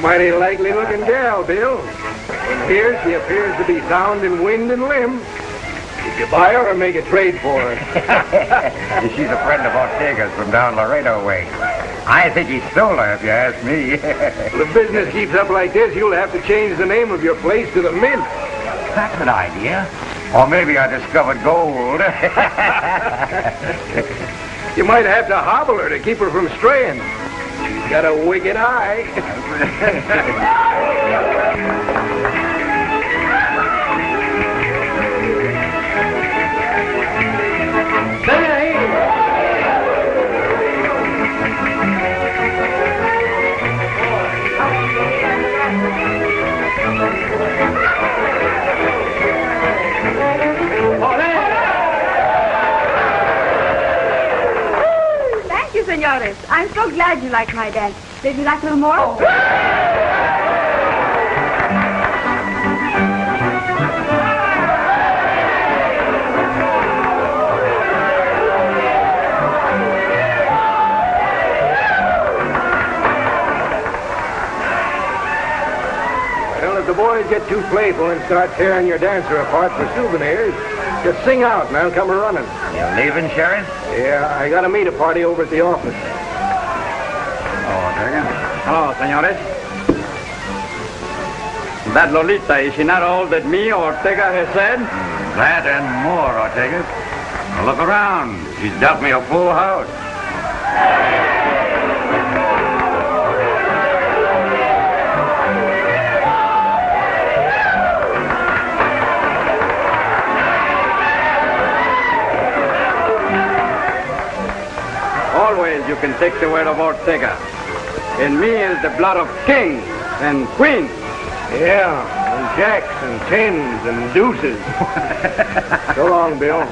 Mighty likely looking gal, Bill. Here she appears to be sound in wind and limb. Did you buy her or make a trade for her? She's a friend of Ortega's from down Laredo way. I think he stole her, if you ask me. Well, if business keeps up like this, you'll have to change the name of your place to the Mint. That's an idea. Or maybe I discovered gold. You might have to hobble her to keep her from straying. She's got a wicked eye. Thank you, senores. I'm so glad you like my dance. Did you like a little more? Oh. Well, if the boys get too playful and start tearing your dancer apart for souvenirs, just sing out and I'll come running. You leaving, Sheriff? Yeah, I gotta meet a party over at the office. Oh, Ortega. Hello, senores. That Lolita, is she not all that me, Ortega, has said? That and more, Ortega. Now look around. She's dealt me a full house. Always you can take the word of Ortega. In me is the blood of kings and queens. Yeah, and jacks and tens and deuces. So long, Bill.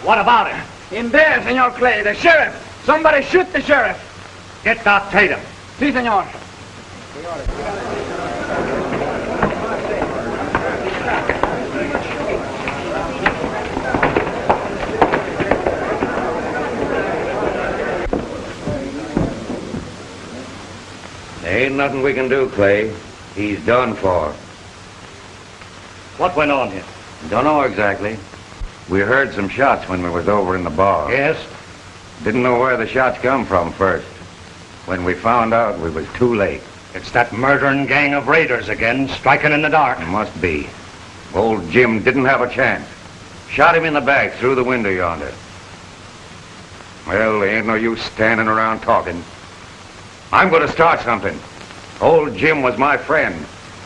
What about him? In there, Senor Clay, the sheriff. Somebody shoot the sheriff. Get that Tatum. Si, senor. There ain't nothing we can do, Clay. He's done for. What went on here? Don't know exactly. We heard some shots when we was over in the bar. Yes? Didn't know where the shots come from first. When we found out, we was too late. It's that murdering gang of raiders again, striking in the dark. It must be. Old Jim didn't have a chance. Shot him in the back through the window yonder. Well, there ain't no use standing around talking. I'm going to start something. Old Jim was my friend.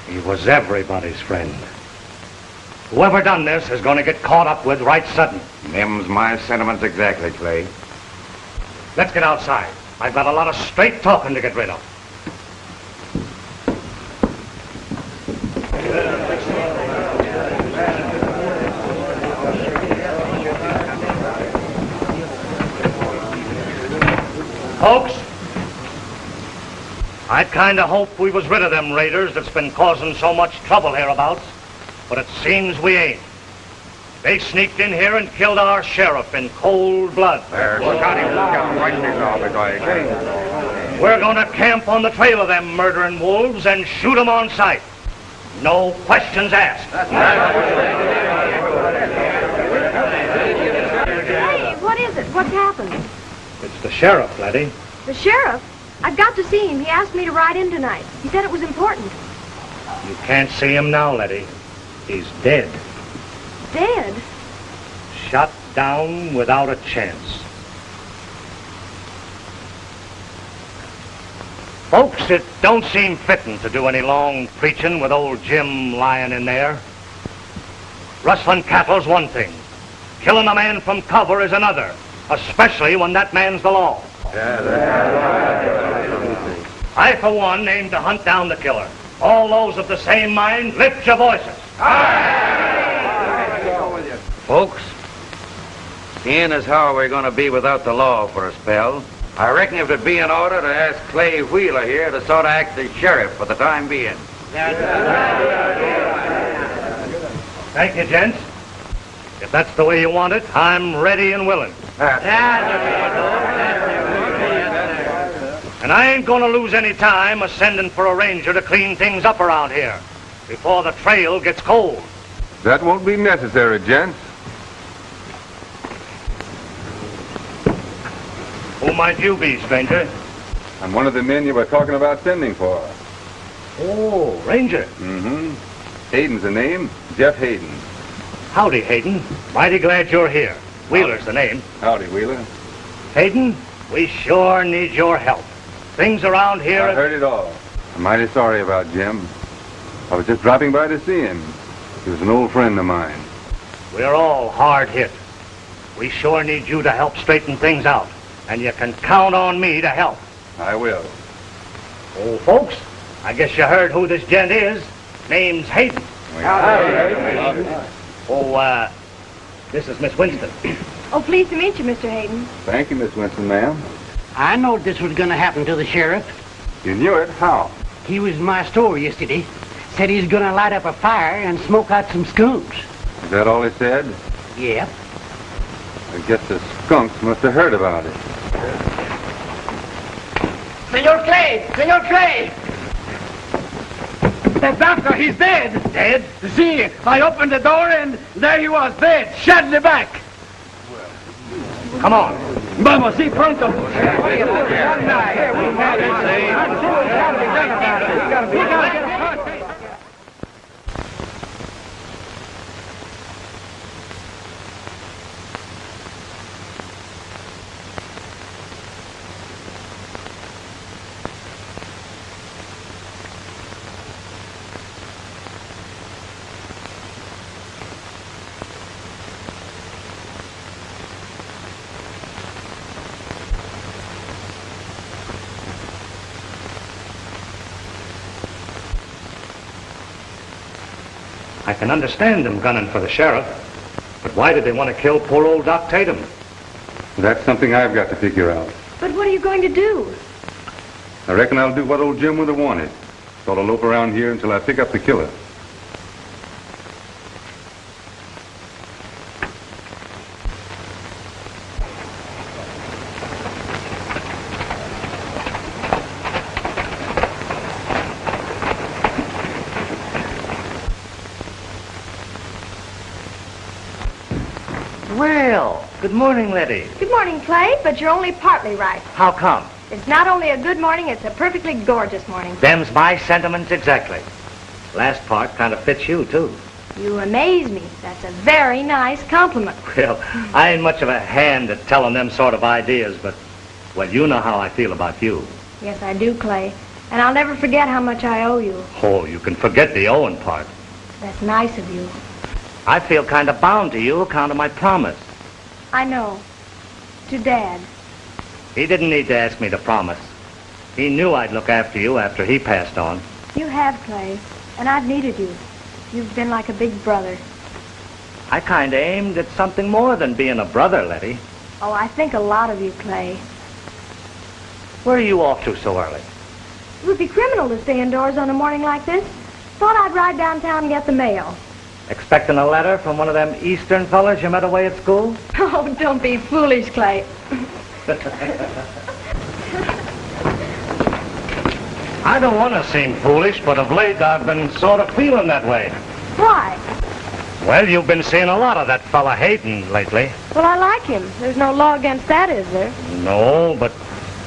He was everybody's friend. Whoever done this is going to get caught up with right sudden. Them's my sentiments exactly, Clay. Let's get outside. I've got a lot of straight talking to get rid of. folks. I'd kind of hoped we was rid of them raiders that's been causing so much trouble hereabouts, but it seems we ain't. They sneaked in here and killed our sheriff in cold blood. We're We're gonna camp on the trail of them murdering wolves and shoot them on sight. No questions asked. Hey, what is it? What's happened? It's the sheriff, Letty. The sheriff? I've got to see him. He asked me to ride in tonight. He said it was important. You can't see him now, Letty. He's dead. Dead? Shot down without a chance. Folks, it don't seem fitting to do any long preaching with old Jim lying in there. Rustling cattle's one thing. Killing a man from cover is another, especially when that man's the law. I, for one, aim to hunt down the killer. All those of the same mind, lift your voices. Folks, seeing as how we're going to be without the law for a spell, I reckon it would be in order to ask Clay Wheeler here to sort of act as sheriff for the time being. Thank you, gents. If that's the way you want it, I'm ready and willing. And I ain't gonna lose any time a-sending for a ranger to clean things up around here before the trail gets cold. That won't be necessary, gents. Who might you be, stranger? I'm one of the men you were talking about sending for. Oh, Ranger. Mm-hmm. Hayden's the name, Jeff Hayden. Howdy, Hayden. Mighty glad you're here. Wheeler's the name. Howdy, Wheeler. Hayden, we sure need your help. Things around here... I heard it all. I'm mighty sorry about Jim. I was just dropping by to see him. He was an old friend of mine. We're all hard hit. We sure need you to help straighten things out. And you can count on me to help. I will. Oh, folks, I guess you heard who this gent is. Name's Hayden. Oh, this is Miss Winston. Oh, pleased to meet you, Mr. Hayden. Thank you, Miss Winston, ma'am. I knowed this was going to happen to the sheriff. You knew it? How? He was in my store yesterday. Said he's going to light up a fire and smoke out some skunks. Is that all he said? Yep. I guess the skunks must have heard about it. Senor Clay! Senor Clay! The doctor, he's dead. Dead? See, I opened the door and there he was, dead, shot in the back. Come on. Vamos, sí, pronto. I can understand them gunning for the sheriff, but why did they want to kill poor old Doc Tatum? That's something I've got to figure out. But what are you going to do? I reckon I'll do what old Jim would have wanted. Sort of lope around here until I pick up the killer. Well, good morning, Letty. Good morning, Clay, but you're only partly right. How come? It's not only a good morning, it's a perfectly gorgeous morning. Them's my sentiments exactly. Last part kind of fits you, too. You amaze me. That's a very nice compliment. Well, I ain't much of a hand at telling them sort of ideas, but, well, you know how I feel about you. Yes, I do, Clay. And I'll never forget how much I owe you. Oh, you can forget the owing part. That's nice of you. I feel kind of bound to you account of my promise. I know. To Dad. He didn't need to ask me to promise. He knew I'd look after you after he passed on. You have, Clay. And I've needed you. You've been like a big brother. I kind of aimed at something more than being a brother, Letty. Oh, I think a lot of you, Clay. Where are you off to so early? It would be criminal to stay indoors on a morning like this. Thought I'd ride downtown and get the mail. Expecting a letter from one of them Eastern fellas you met away at school? Oh, don't be foolish, Clay. I don't want to seem foolish, but of late I've been sort of feeling that way. Why? Well, you've been seeing a lot of that fella Hayden lately. Well, I like him. There's no law against that, is there? No, but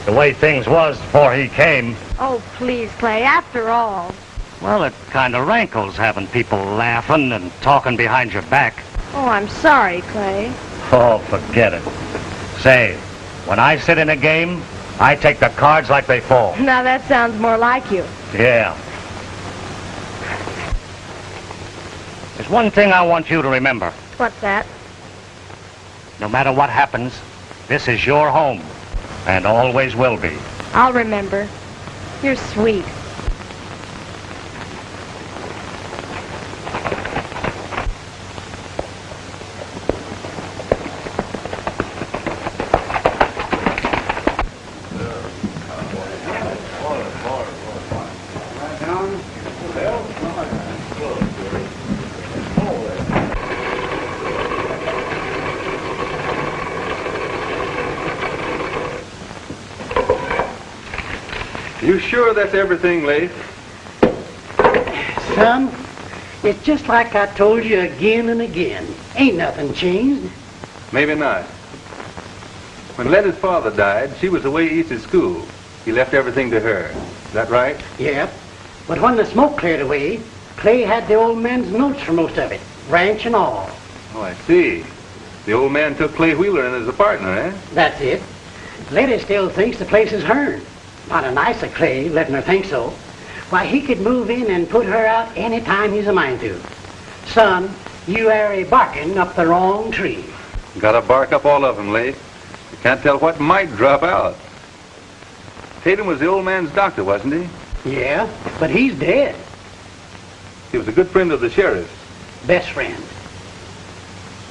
the way things was before he came, Oh, please, Clay, after all. well, it kind of rankles having people laughing and talking behind your back. Oh, I'm sorry, Clay. Oh, forget it. Say, when I sit in a game, I take the cards like they fall. Now, that sounds more like you. Yeah. There's one thing I want you to remember. What's that? No matter what happens, this is your home, and always will be. I'll remember. You're sweet. You sure that's everything, Leif? Son, it's just like I told you again and again. Ain't nothing changed. Maybe not. When Letty's father died, she was away east at school. He left everything to her. Is that right? Yep. But when the smoke cleared away, Clay had the old man's notes for most of it, ranch and all. Oh, I see. The old man took Clay Wheeler in as a partner, eh? That's it. Letty still thinks the place is hers. Not a nice of Clay, letting her think so. Why, he could move in and put her out any time he's a mind to. Son, you are barking up the wrong tree. Gotta bark up all of them, Leif. You can't tell what might drop out. Tatum was the old man's doctor, wasn't he? Yeah, but he's dead. He was a good friend of the sheriff's. Best friend.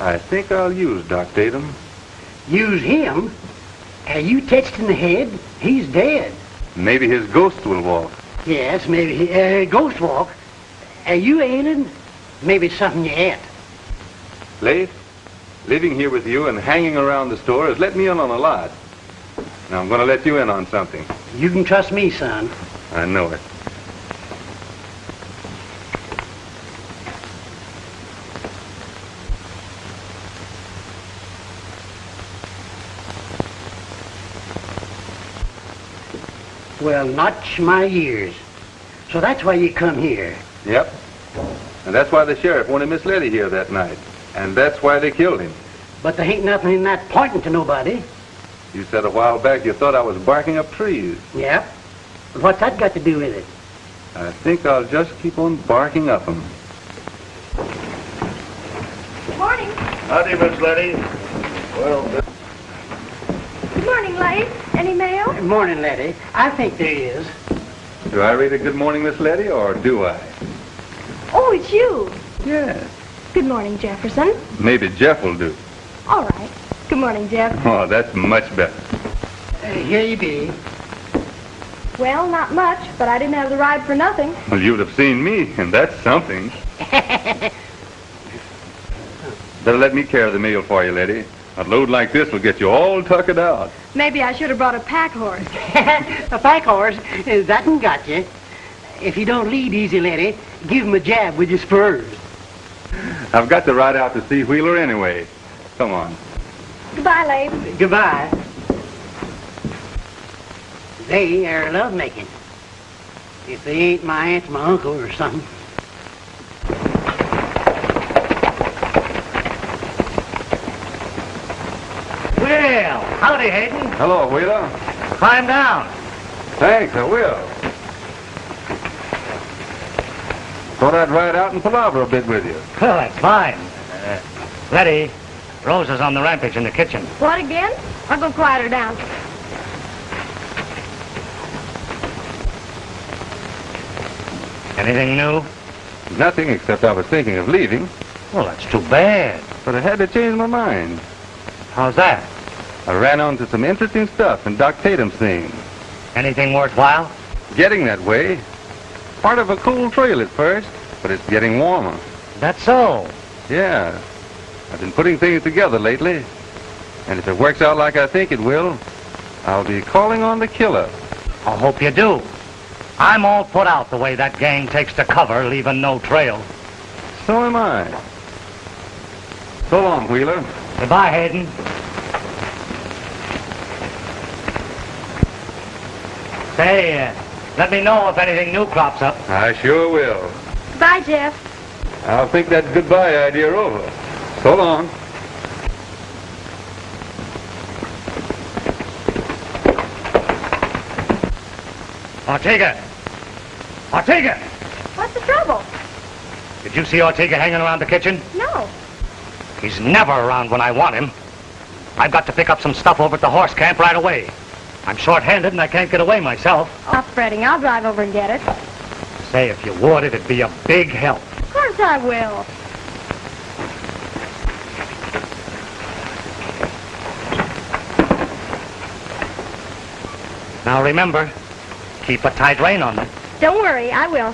I think I'll use Doc Tatum. Use him? Are you touched in the head? He's dead. Maybe his ghost will walk. Yes, maybe ghost walk. Are you ailing? Maybe it's something you ate. Leif, living here with you and hanging around the store has let me in on a lot. Now I'm going to let you in on something. You can trust me, son. I know it. Well, notch my ears. So that's why you come here. Yep. And that's why the sheriff wanted Miss Letty here that night. And that's why they killed him. But there ain't nothing in that pointing to nobody. You said a while back you thought I was barking up trees. Yep. But what's that got to do with it? I think I'll just keep on barking up them. Good morning. Howdy, Miss Letty. Well, Good morning, Leif. Any mail? Morning, Letty. I think there is. Do I read a good morning, Miss Letty, or do I? Oh, it's you. Yes. Good morning, Jefferson. Maybe Jeff will do. All right. Good morning, Jeff. Oh, that's much better. Here you be. Well, not much, but I didn't have the ride for nothing. Well, you'd have seen me, and that's something. Better let me carry the mail for you, Letty. A load like this will get you all tuckered out. Maybe I should have brought a pack horse. A pack horse? That one got you. If you don't lead easy, Letty, give him a jab with your spurs. I've got to ride out to see Wheeler anyway. Come on. Goodbye, Leif. Goodbye. They are lovemaking. If they ain't my aunt, my uncle, or something. well, howdy, Hayden. Hello, Wheeler. Climb down. Thanks, I will. Thought I'd ride out and palaver a bit with you. Well, that's fine. Letty, Rose is on the rampage in the kitchen. What again? I'll go quiet her down. Anything new? Nothing, except I was thinking of leaving, Well, that's too bad. but I had to change my mind. How's that? I ran onto some interesting stuff in Doc Tatum's thing. Anything worthwhile? Getting that way. Part of a cool trail at first, but it's getting warmer. That's so. Yeah. I've been putting things together lately. And if it works out like I think it will, I'll be calling on the killer. I hope you do. I'm all put out the way that gang takes to cover, leaving no trail. So am I. So long, Wheeler. Goodbye, Hayden. Say, let me know if anything new crops up. I sure will. Bye, Jeff. I'll think that goodbye idea over. So long. Ortega! Ortega! What's the trouble? Did you see Ortega hanging around the kitchen? No. He's never around when I want him. I've got to pick up some stuff over at the horse camp right away. I'm short-handed and I can't get away myself. Stop fretting. I'll drive over and get it. Say, if you would, it'd be a big help. Of course I will. Now remember, keep a tight rein on them. Don't worry, I will.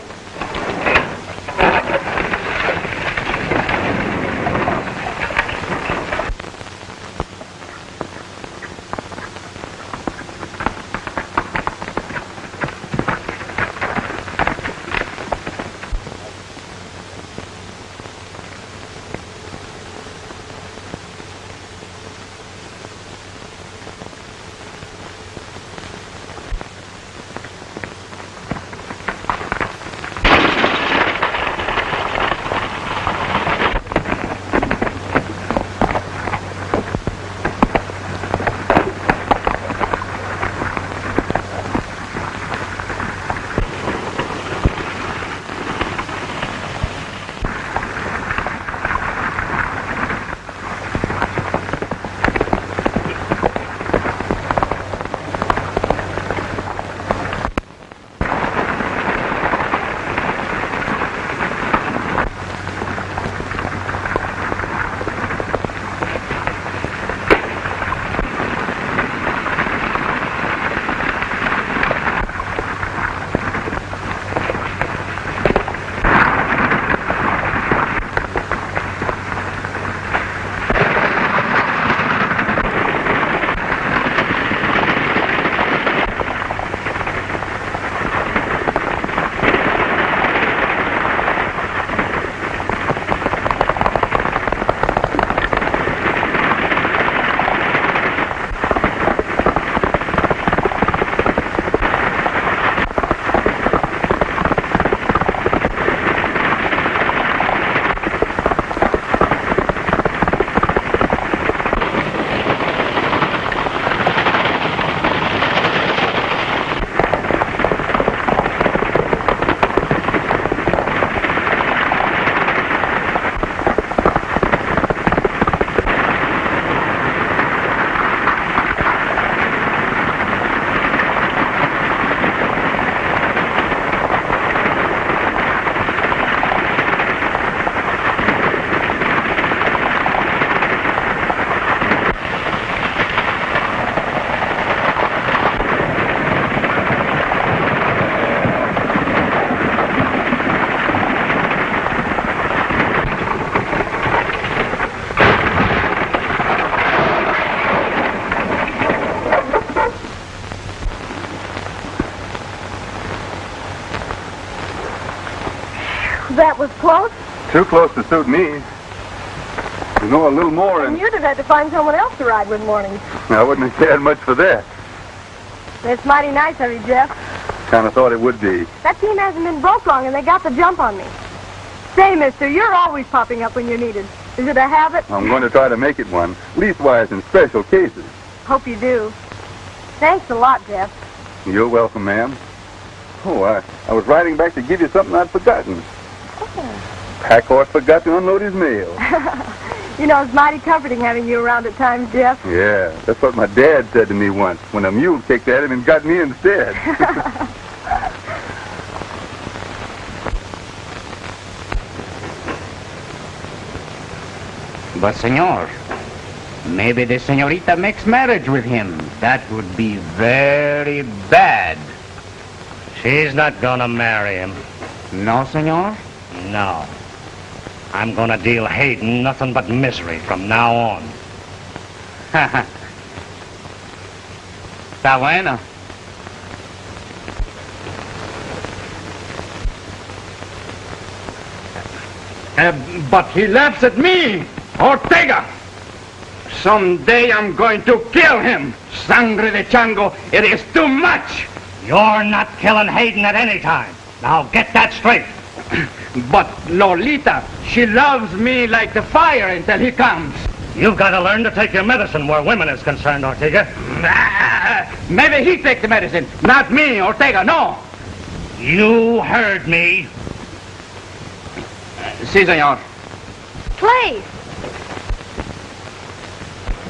That was close. Too close to suit me. You know, a little more And and you'd have had to find someone else to ride with mornings. I wouldn't have cared much for that. It's mighty nice of you, Jeff. Kind of thought it would be. That team hasn't been broke long, and they got the jump on me. Say, mister, you're always popping up when you're needed. Is it a habit? I'm going to try to make it one, leastwise in special cases. Hope you do. Thanks a lot, Jeff. You're welcome, ma'am. Oh, I was riding back to give you something I'd forgotten. Pack horse forgot to unload his mail. You know, it's mighty comforting having you around at times, Jeff. Yeah, that's what my dad said to me once when a mule kicked at him and got me instead. But, senor, Maybe the senorita makes marriage with him. That would be very bad. She's not gonna marry him. No, senor? No. I'm gonna deal Hayden nothing but misery from now on. Está bueno. But he laughs at me, Ortega. Someday I'm going to kill him. Sangre de chango, it is too much. You're not killing Hayden at any time. Now get that straight. But Lolita, she loves me like the fire until he comes. You've got to learn to take your medicine where women is concerned, Ortega. Maybe he take the medicine, not me, Ortega, no. You heard me. Si, senor. Clay!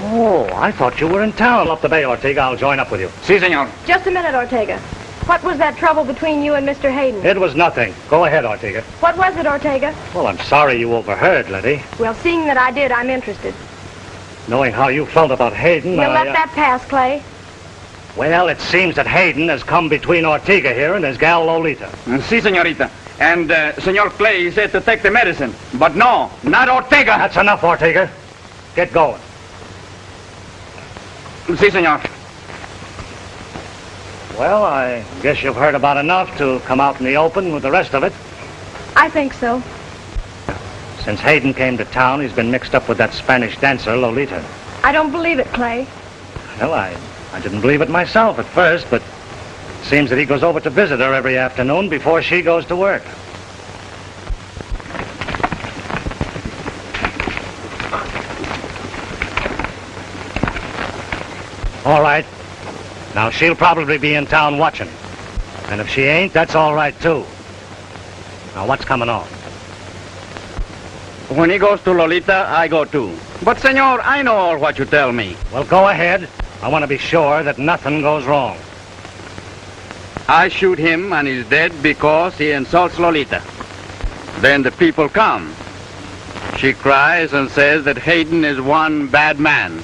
Oh, I thought you were in town. Up the bay, Ortega. I'll join up with you. Si, senor. Just a minute, Ortega. What was that trouble between you and Mr. Hayden? It was nothing. Go ahead, Ortega. What was it, Ortega? Well, I'm sorry you overheard, Letty. Well, seeing that I did, I'm interested. Knowing how you felt about Hayden, We'll let that pass, Clay. Well, it seems that Hayden has come between Ortega here and his gal Lolita. Si, senorita. And Senor Clay said to take the medicine. But no, not Ortega. That's enough, Ortega. Get going. Si, senor. Well, I guess you've heard about enough to come out in the open with the rest of it. I think so. Since Hayden came to town, he's been mixed up with that Spanish dancer, Lolita. I don't believe it, Clay. Well, I didn't believe it myself at first, but it seems that he goes over to visit her every afternoon before she goes to work. All right. Now, she'll probably be in town watching. And if she ain't, that's all right, too. Now, what's coming on? When he goes to Lolita, I go too. But, senor, I know all what you tell me. Well, go ahead. I want to be sure that nothing goes wrong. I shoot him and he's dead because he insults Lolita. Then the people come. She cries and says that Hayden is one bad man.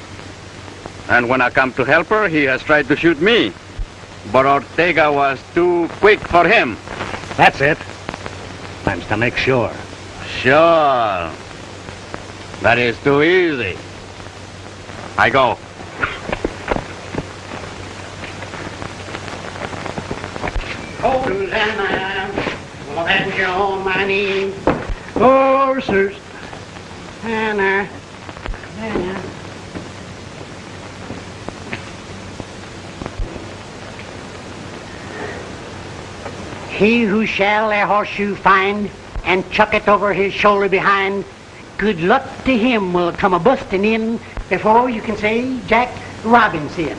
And when I come to help her, he has tried to shoot me. But Ortega was too quick for him. That's it. Time's to make sure. Sure. That is too easy. I go. Hosanna, well, that was your money. Horses. Anna. Anna. He who shall a horseshoe find and chuck it over his shoulder behind, good luck to him will come a-busting in before you can say Jack Robinson.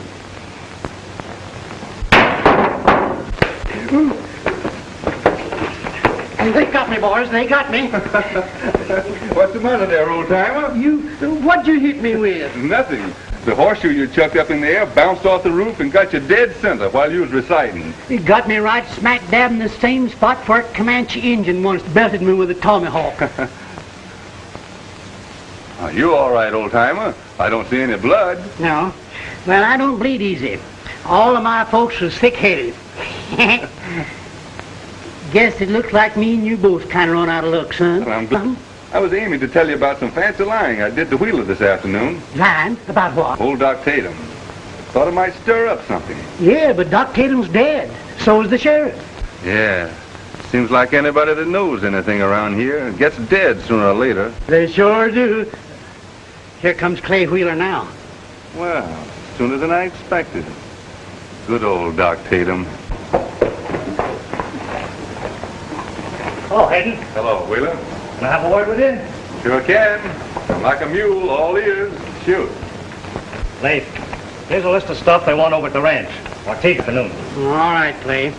They got me, boys. They got me. What's the matter there, old-timer? What'd you hit me with? Nothing. The horseshoe you chucked up in the air bounced off the roof and got you dead center while you was reciting. It got me right smack dab in the same spot where a Comanche Indian once belted me with a tomahawk. You all right, old-timer. I don't see any blood. No. Well, I don't bleed easy. All of my folks was thick-headed. Guess it looks like me and you both kind of run out of luck, son. Well, I'm glad. I was aiming to tell you about some fancy lying I did to Wheeler this afternoon. Lying? About what? Old Doc Tatum. Thought it might stir up something. Yeah, but Doc Tatum's dead. So is the sheriff. Yeah. Seems like anybody that knows anything around here gets dead sooner or later. They sure do. Here comes Clay Wheeler now. Well, sooner than I expected. Good old Doc Tatum. Hello, Hayden. Hello, Wheeler. Can I have a word with you? Sure can. I'm like a mule, all ears. Shoot. Leif, here's a list of stuff they want over at the ranch. Ortega for noon. All right, Clay.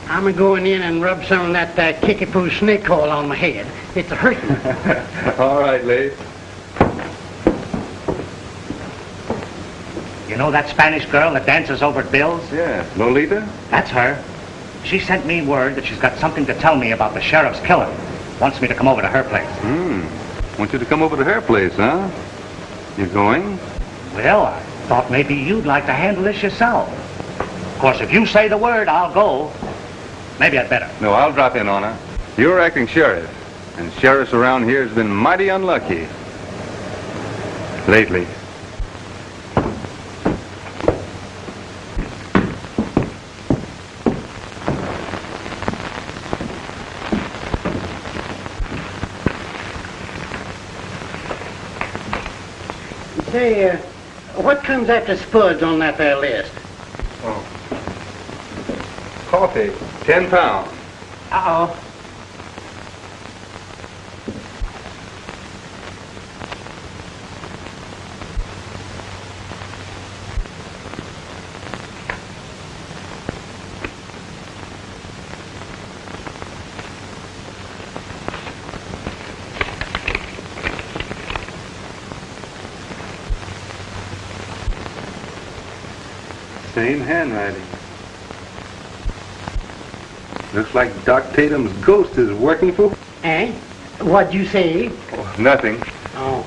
I'm going in and rub some of that kickapoo snake oil on my head. It's a hurting. All right, Leif. You know that Spanish girl that dances over at Bill's? Yeah, Lolita? That's her. She sent me word that she's got something to tell me about the sheriff's killing. Wants me to come over to her place. Want you to come over to her place, huh? You going? Well, I thought maybe you'd like to handle this yourself. Of course, if you say the word, I'll go. Maybe I'd better. No, I'll drop in on her. You're acting sheriff, and sheriffs around here has been mighty unlucky lately. Say, what comes after spuds on that there list? Oh. Coffee, 10 pounds. Uh-oh. Same handwriting. Looks like Doc Tatum's ghost is working for... Eh? What'd you say? Oh, nothing. Oh.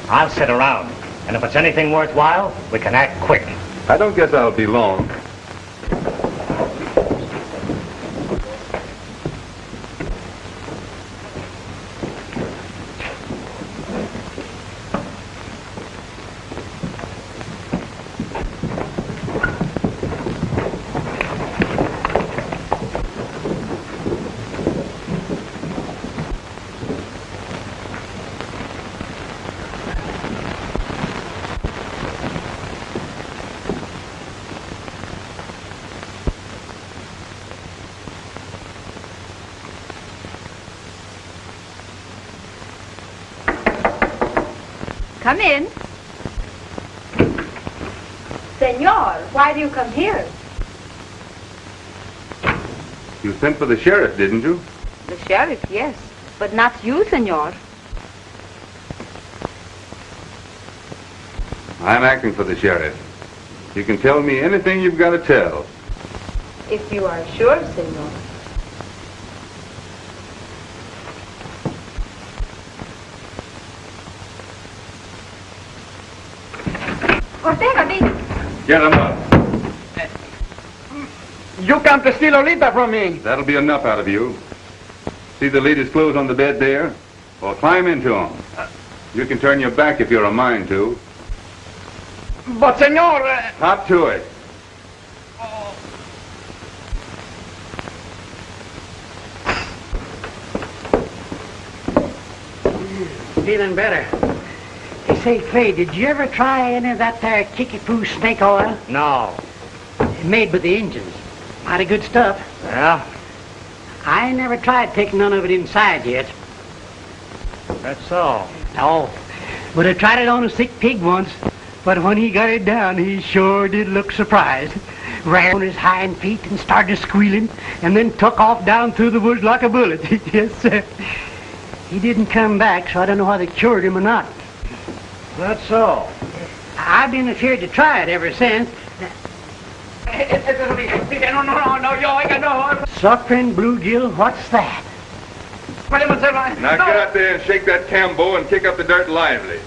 I'll sit around. And if it's anything worthwhile, we can act quick. I don't guess I'll be long. Come in. Senor, why do you come here? You sent for the sheriff, didn't you? The sheriff, yes. But not you, senor. I'm acting for the sheriff. You can tell me anything you've got to tell. If you are sure, senor. Get him up. You come to steal Lolita from me. That'll be enough out of you. See the lady's clothes on the bed there? Well, climb into them. You can turn your back if you're a mind to. But, senor... Hop to it. Feeling better. Hey, say, Clay, did you ever try any of that there kickapoo snake oil? No. Made with the Injuns. Mighty good stuff. Yeah? I ain't never tried taking none of it inside yet. That's so. No. But I tried it on a sick pig once. But when he got it down, he sure did look surprised. Ran on his hind feet and started squealing, and then took off down through the woods like a bullet. Yes, sir. He didn't come back, so I don't know whether they cured him or not. That's so. I've been afraid to try it ever since. Suffering bluegill, what's that? Now get out there and shake that cambo and kick up the dirt lively.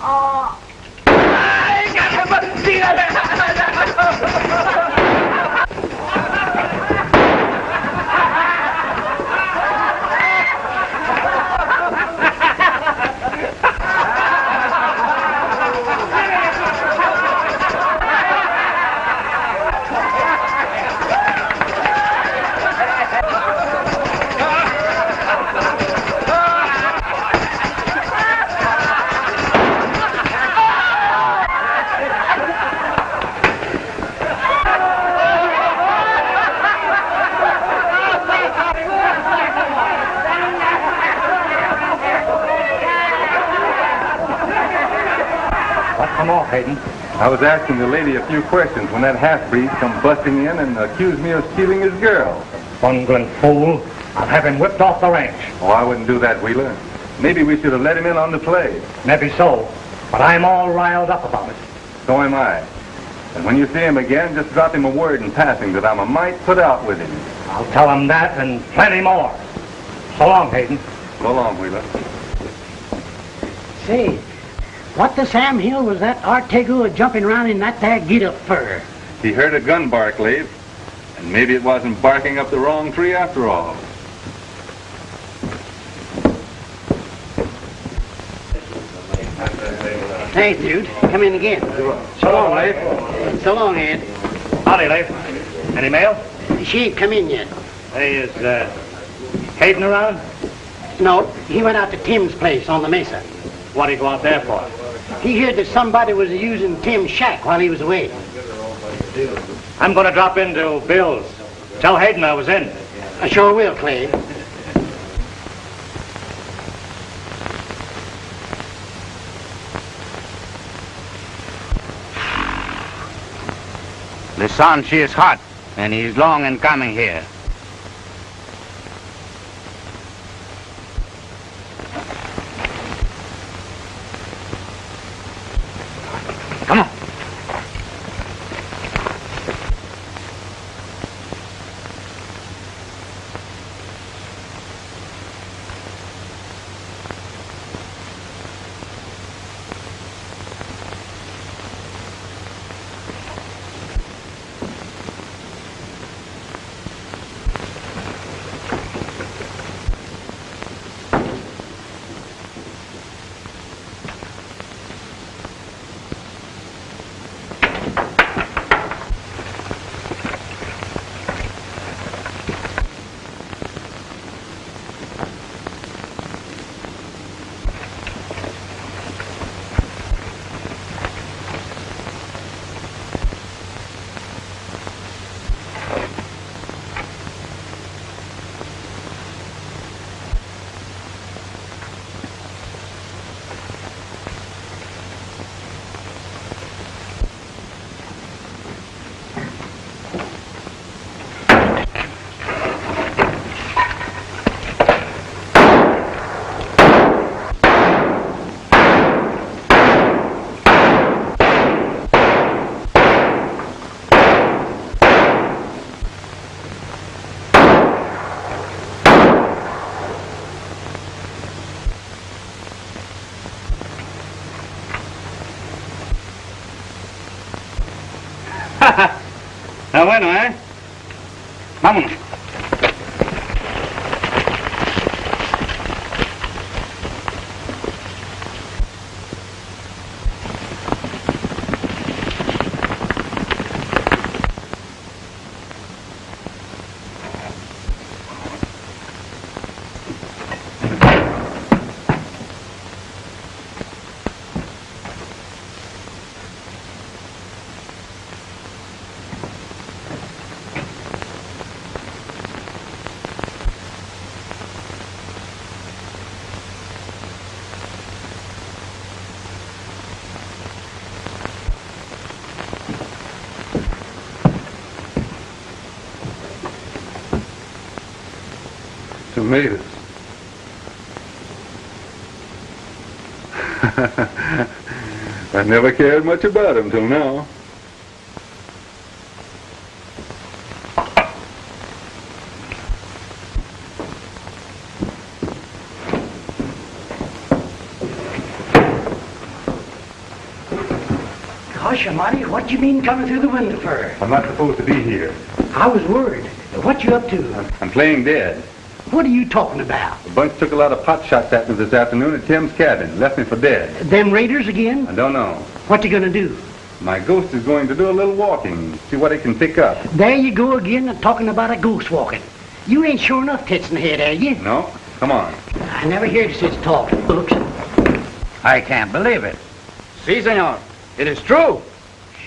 Come on, Hayden. I was asking the lady a few questions when that half-breed come busting in and accused me of stealing his girl. Bungling fool. I'll have him whipped off the ranch. Oh, I wouldn't do that, Wheeler. Maybe we should have let him in on the play. Maybe so. But I'm all riled up about it. So am I. And when you see him again, just drop him a word in passing that I'm a mite put out with him. I'll tell him that and plenty more. So long, Hayden. So long, Wheeler. Say, what the Sam Hill was that Artego jumping around in that there get-up for? He heard a gun bark, Leif, and maybe it wasn't barking up the wrong tree after all. Hey, dude, come in again. So long, Leif. So long, Ed. Howdy, Leif. Any mail? She ain't come in yet. Hey, is Hayden around? No, he went out to Tim's place on the mesa. What'd he go out there for? He heard that somebody was using Tim's shack while he was away. I'm going to drop into Bill's. Tell Hayden I was in. I sure will, Clay. The sun, she is hot, and he is long in coming here. Come on. Ah, bueno, ¿eh? Vámonos. Tomatoes. I never cared much about them till now. Gosh almighty, what you mean coming through the window for? I'm not supposed to be here. I was worried. What you up to? I'm playing dead. What are you talking about? A bunch took a lot of pot shots at me this afternoon at Tim's cabin. Left me for dead. Them raiders again? I don't know. What you gonna do? My ghost is going to do a little walking, see what it can pick up. There you go again, talking about a goose walking. You ain't sure enough tits in the head, are you? No? Come on. I never heard such talk. Looks. I can't believe it. Si, senor. It is true.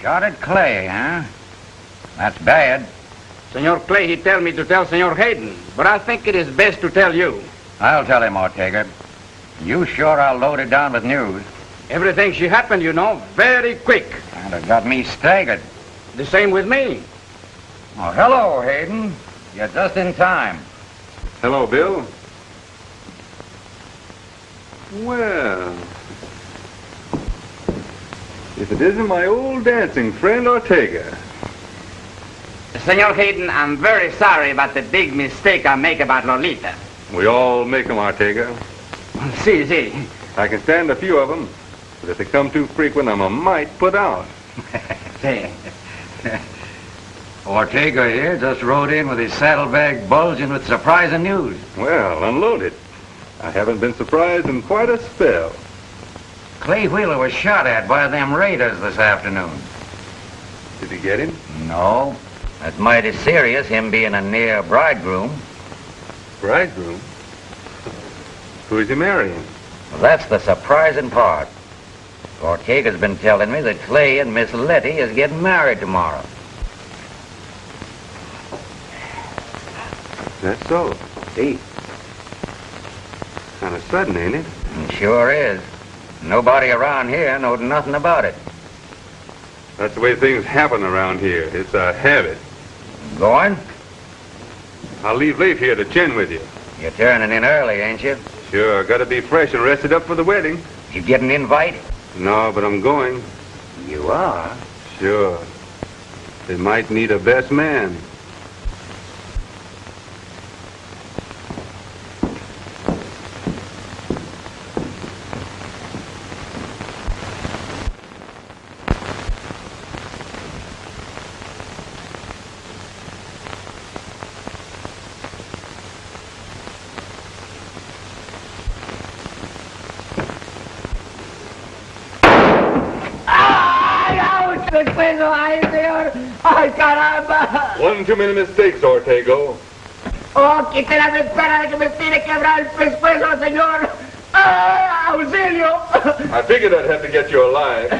Shot at Clay, huh? That's bad. Senor Clay, he tell me to tell Senor Hayden, but I think it is best to tell you. I'll tell him, Ortega. You sure are loaded down with news. Everything she happened, you know, very quick. And it got me staggered. The same with me. Oh, hello, Hayden. You're just in time. Hello, Bill. Well, if it isn't my old dancing friend Ortega. Senor Hayden, I'm very sorry about the big mistake I make about Lolita. We all make them, Ortega. See. I can stand a few of them, but if they come too frequent, I'm a mite put out. See. Ortega here just rode in with his saddlebag bulging with surprising news. Well, unload it. I haven't been surprised in quite a spell. Clay Wheeler was shot at by them raiders this afternoon. Did you get him? No. That's mighty serious, him being a near bridegroom. Bridegroom? Who is he marrying? Well, that's the surprising part. Ortega's been telling me that Clay and Miss Letty is getting married tomorrow. That's so. See? Kind of sudden, ain't it? It sure is. Nobody around here knows nothing about it. That's the way things happen around here. It's a habit. Going? I'll leave late here to chin with you. You're turning in early, ain't you? Sure, gotta be fresh and rested up for the wedding. You get an invite? No, but I'm going. You are? Sure. They might need a best man. ¡Ay, señor! ¡Ay, caramba! One too many mistakes, Ortega. ¡Oh, quítela de espera de que me tiene quebrar el pescuezo, señor! ¡Ah, auxilio! I figured I'd have to get you alive.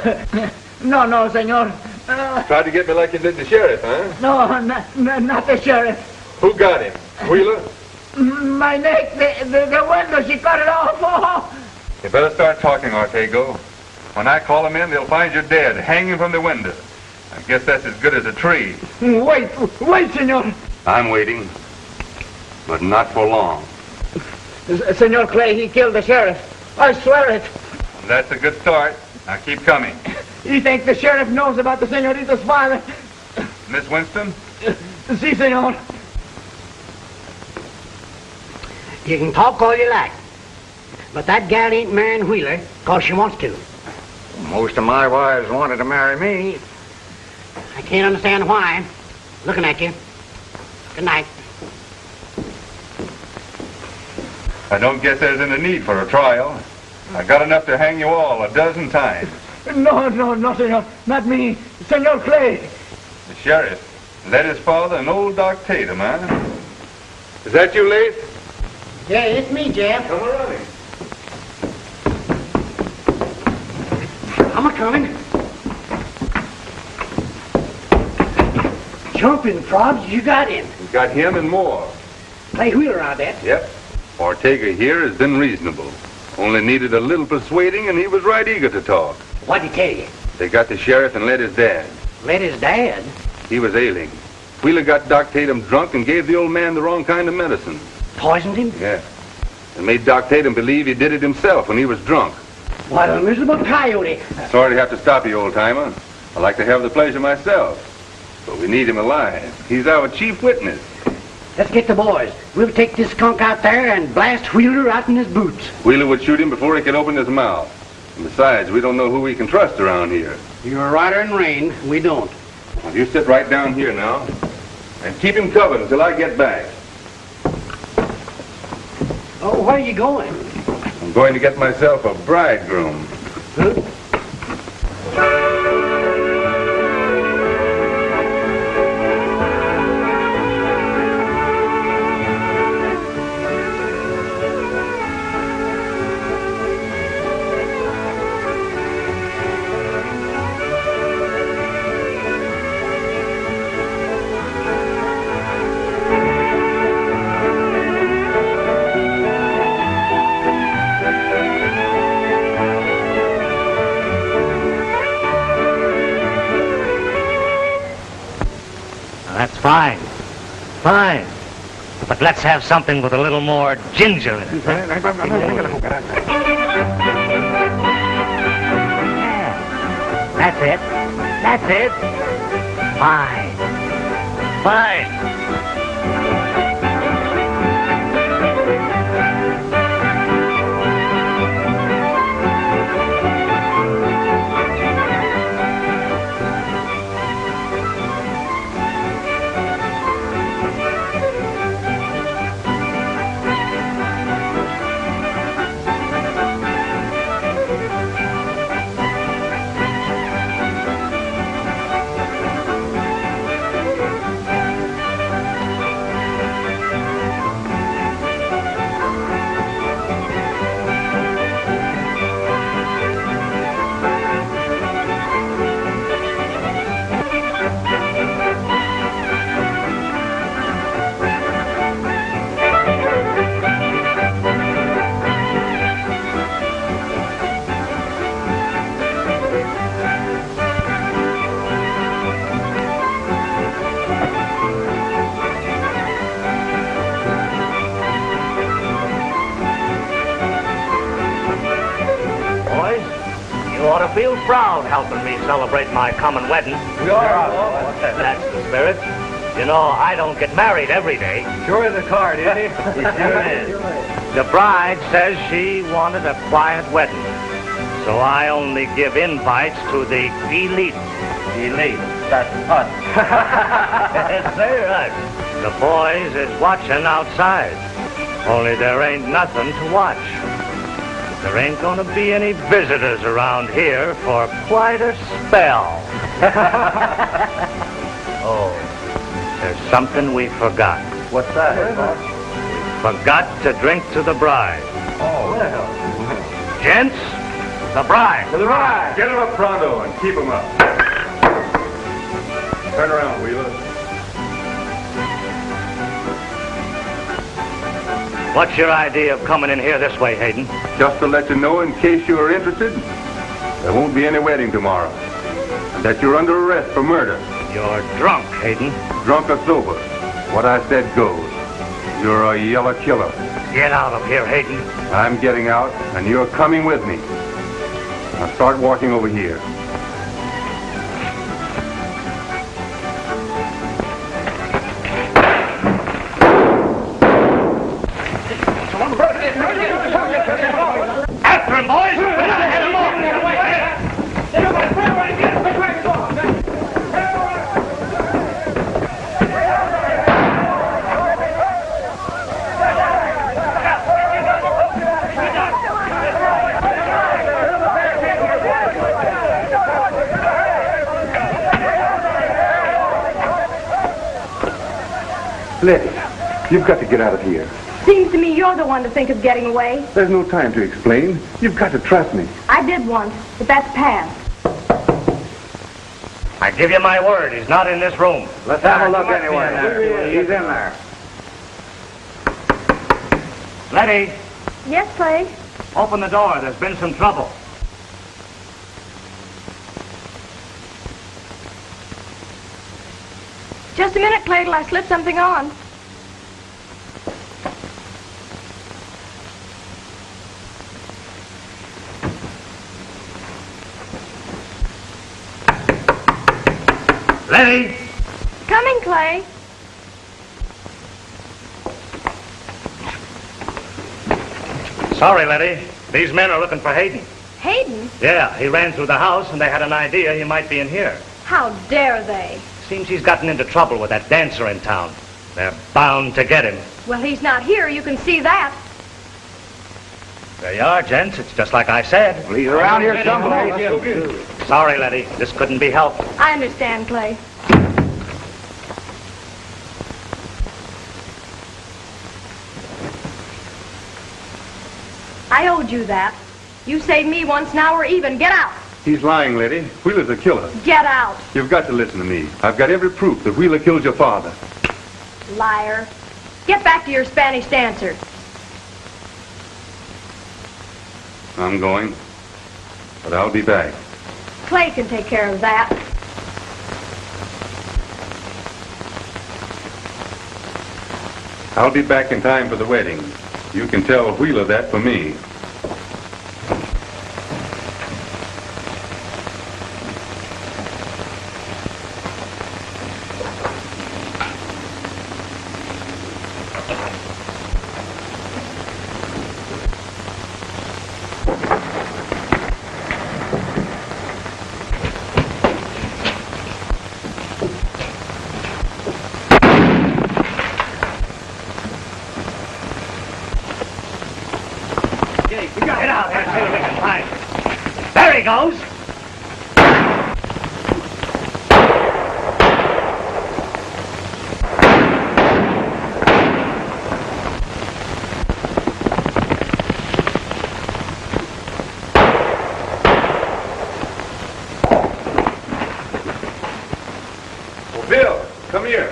No, señor. Tried to get me like you did the sheriff, huh? No, not the sheriff. Who got him? Wheeler? My neck, the window, she cut it off. Oh. You better start talking, Ortega. When I call them in, they'll find you dead, hanging from the window. I guess that's as good as a tree. Wait, senor. I'm waiting, but not for long. Senor Clay, he killed the sheriff. I swear it. That's a good start. Now keep coming. You think the sheriff knows about the senorita's father? Miss Winston? Si, senor. You can talk all you like, but that gal ain't marrying Wheeler because she wants to. Most of my wives wanted to marry me. I can't understand why. Looking at you. Good night. I don't guess there's any need for a trial. I got enough to hang you all a dozen times. No, senor. Not me. Senor Clay. The sheriff led his father and old Doc Tatum, huh? Is that you, Lace? Yeah, it's me, Jeff. Come running. I'm a-coming. Jumping frogs, you got him. We got him and more. Clay Wheeler out there. Yep. Ortega here has been reasonable. Only needed a little persuading, and he was right eager to talk. What'd he tell you? They got the sheriff and led his dad. Let his dad? He was ailing. Wheeler got Doc Tatum drunk and gave the old man the wrong kind of medicine. Poisoned him? Yeah. And made Doc Tatum believe he did it himself when he was drunk. What a miserable coyote. Sorry to have to stop you, old-timer. I'd like to have the pleasure myself. But we need him alive. He's our chief witness. Let's get the boys. We'll take this skunk out there and blast Wheeler out in his boots. Wheeler would shoot him before he could open his mouth. And besides, we don't know who we can trust around here. You're a rider in rain. We don't. Well, you sit right down here now. And keep him covered until I get back. Oh, where are you going? I'm going to get myself a bridegroom. Huh? That's fine. Fine. But let's have something with a little more ginger in it. Yeah, that's it. That's it. Fine. Fine. proud helping me celebrate my coming wedding. We are. That's the spirit. You know, I don't get married every day. Sure is a card, isn't he? It sure is. The bride says she wanted a quiet wedding. So I only give invites to the elite. Elite. That's us. That's very right. The boys is watching outside. Only there ain't nothing to watch. There ain't gonna be any visitors around here for quite a spell. Oh, there's something we forgot. What's that? Forgot to drink to the bride. Oh, well. Gents, the bride. To the right. Get him up pronto and keep him up. Turn around, Wheeler. What's your idea of coming in here this way, Hayden? Just to let you know, in case you are interested, there won't be any wedding tomorrow. And that you're under arrest for murder. You're drunk, Hayden. Drunk or sober. What I said goes. You're a yellow killer. Get out of here, Hayden. I'm getting out, and you're coming with me. Now start walking over here. After him, boys! We gotta head him off! Letty, you've got to get out of here. Seems to me you're the one to think of getting away. There's no time to explain. You've got to trust me. I did once, but that's past. I give you my word, he's not in this room. Let's have a look anyway. He's in there. Letty, Yes, Clay? open the door. There's been some trouble. Just a minute, Clay, till I slip something on. Letty! Coming, Clay. Sorry, Letty. These men are looking for Hayden. Hayden? Yeah, he ran through the house and they had an idea he might be in here. How dare they? Seems he's gotten into trouble with that dancer in town. They're bound to get him. Well, he's not here. You can see that. There you are, gents. It's just like I said. Well, he's around here someplace. Sorry, Letty. This couldn't be helped. I understand, Clay. I owed you that. You saved me once, now we're even. Get out. He's lying, Letty. Wheeler's a killer. Get out. You've got to listen to me. I've got every proof that Wheeler killed your father. Liar. Get back to your Spanish dancer. I'm going, but I'll be back. Clay can take care of that. I'll be back in time for the wedding. You can tell Wheeler that for me. Get out there, see what we can find. There he goes. Well, Bill, come here.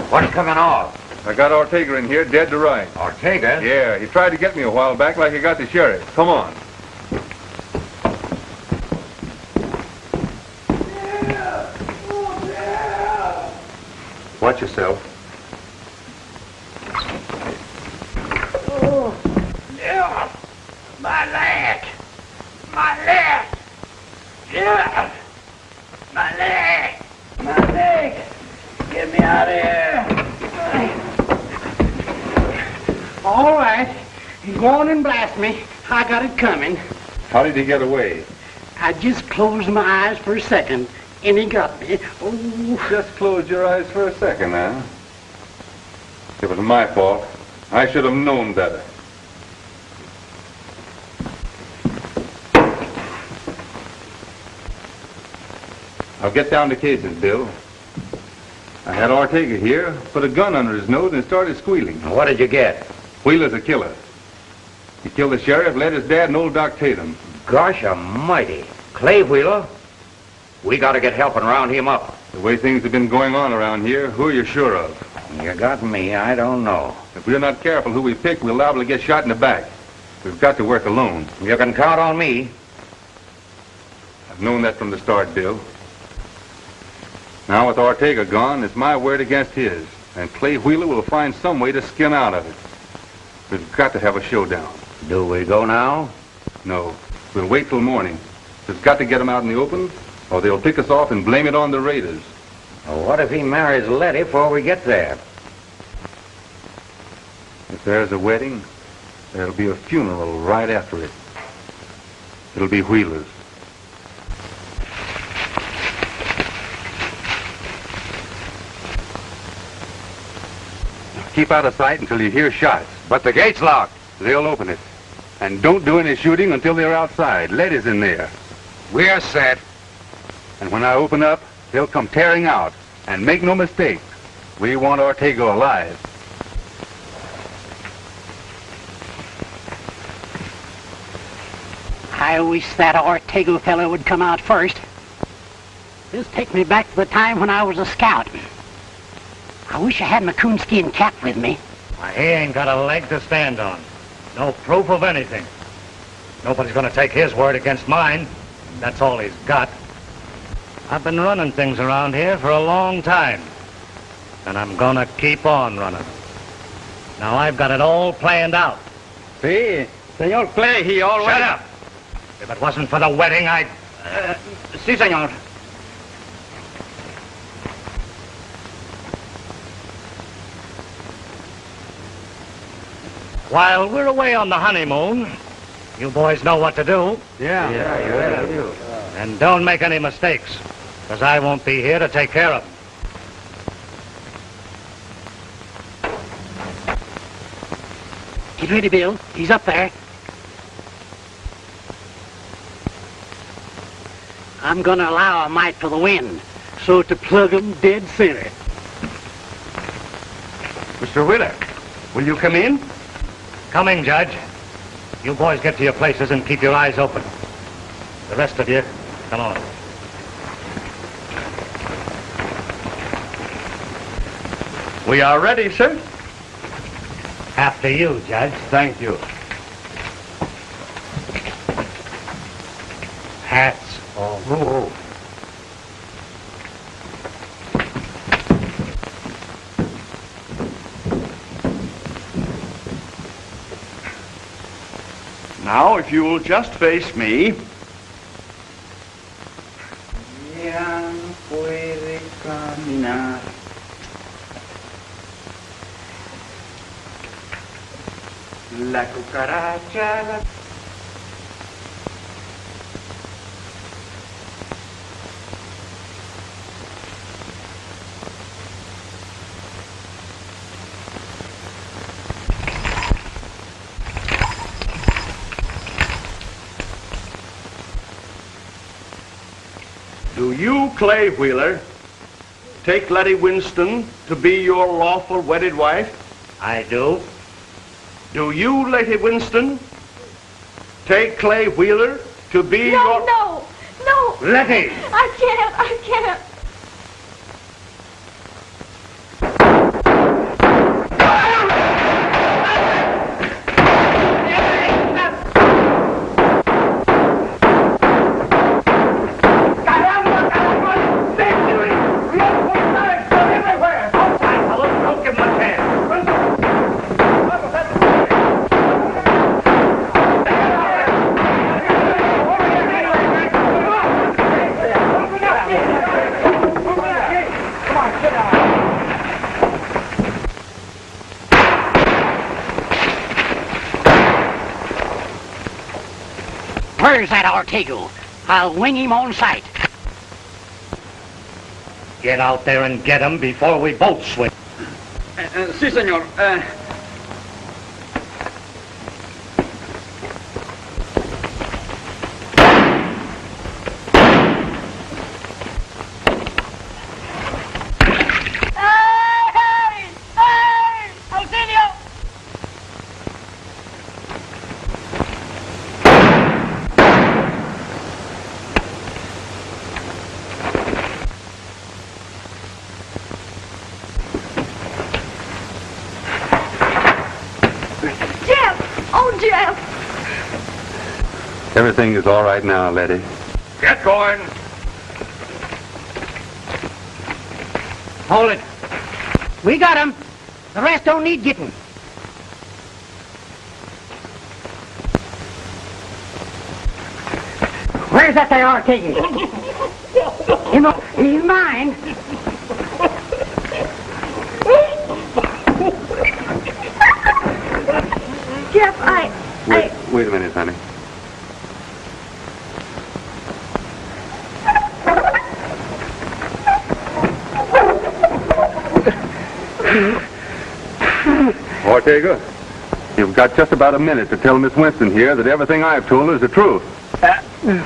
What's coming off? I got Ortega in here, dead to rights. Ortega? Yeah, he tried to get me a while back like he got the sheriff. Come on. Watch yourself. Yeah. My leg! My leg! Get me out of here! All right. Go on and blast me. I got it coming. How did he get away? I just closed my eyes for a second, and he got me. Oh. Just close your eyes for a second, huh? It was my fault. I should have known better. I'll get down to cases, Bill. I had Ortega here, put a gun under his nose and started squealing. What did you get? Wheeler's a killer. He killed the sheriff, led his dad and old Doc Tatum. Gosh almighty. Clay Wheeler? We got to get help and round him up. The way things have been going on around here, who are you sure of? You got me, I don't know. If we're not careful who we pick, we're liable to get shot in the back. We've got to work alone. You can count on me. I've known that from the start, Bill. Now with Ortega gone, it's my word against his. And Clay Wheeler will find some way to skin out of it. We've got to have a showdown. Do we go now? No. We'll wait till morning. We've got to get them out in the open, or they'll pick us off and blame it on the raiders. Well, what if he marries Letty before we get there? If there's a wedding, there'll be a funeral right after it. It'll be Wheeler's. Keep out of sight until you hear shots. But the gate's locked. They'll open it. And don't do any shooting until they're outside. Letty's in there. We're set. And when I open up, they'll come tearing out. And make no mistake, we want Ortega alive. I wish that Ortega fellow would come out first. This takes me back to the time when I was a scout. I wish I had my coonskin cap with me. Why, he ain't got a leg to stand on. No proof of anything. Nobody's gonna take his word against mine. That's all he's got. I've been running things around here for a long time. And I'm gonna keep on running. Now I've got it all planned out. See, Senor Clay, he always... Shut up! If it wasn't for the wedding, I'd... Si, senor. While we're away on the honeymoon, you boys know what to do. Yeah. And don't make any mistakes, because I won't be here to take care of them. Get ready, Bill. He's up there. I'm gonna allow a mite for the wind, so to plug 'em dead center. Mr. Wheeler, will you come in? Coming, Judge. You boys get to your places and keep your eyes open. The rest of you, come on. We are ready, sir. After you, Judge. Thank you. Hats off. Oh. Now, if you will just face me. Ya no puede caminar. La cucaracha. Do you, Clay Wheeler, take Letty Winston to be your lawful wedded wife? I do. Do you, Letty Winston, take Clay Wheeler to be your... No! Letty! I can't. Where's that Ortega? I'll wing him on sight. Get out there and get him before we both swing. Si, senor. Everything is all right now, Letty. Get going. Hold it. We got him. The rest don't need getting. Where's that there Ortega? He's mine. Jeff, Wait a minute, honey. Ortega, you've got just about a minute to tell Miss Winston here that everything I've told her is the truth.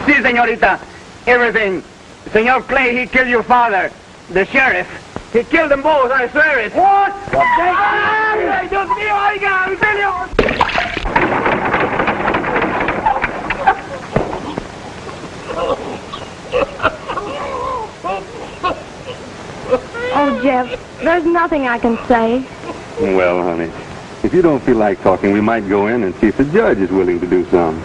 Si, señorita. Everything. Senor Clay, he killed your father. The sheriff. He killed them both, I swear it. What? Ay, Dios mío, oiga, en serio. oh, Jeff, there's nothing I can say. Well, honey, if you don't feel like talking, we might go in and see if the judge is willing to do some.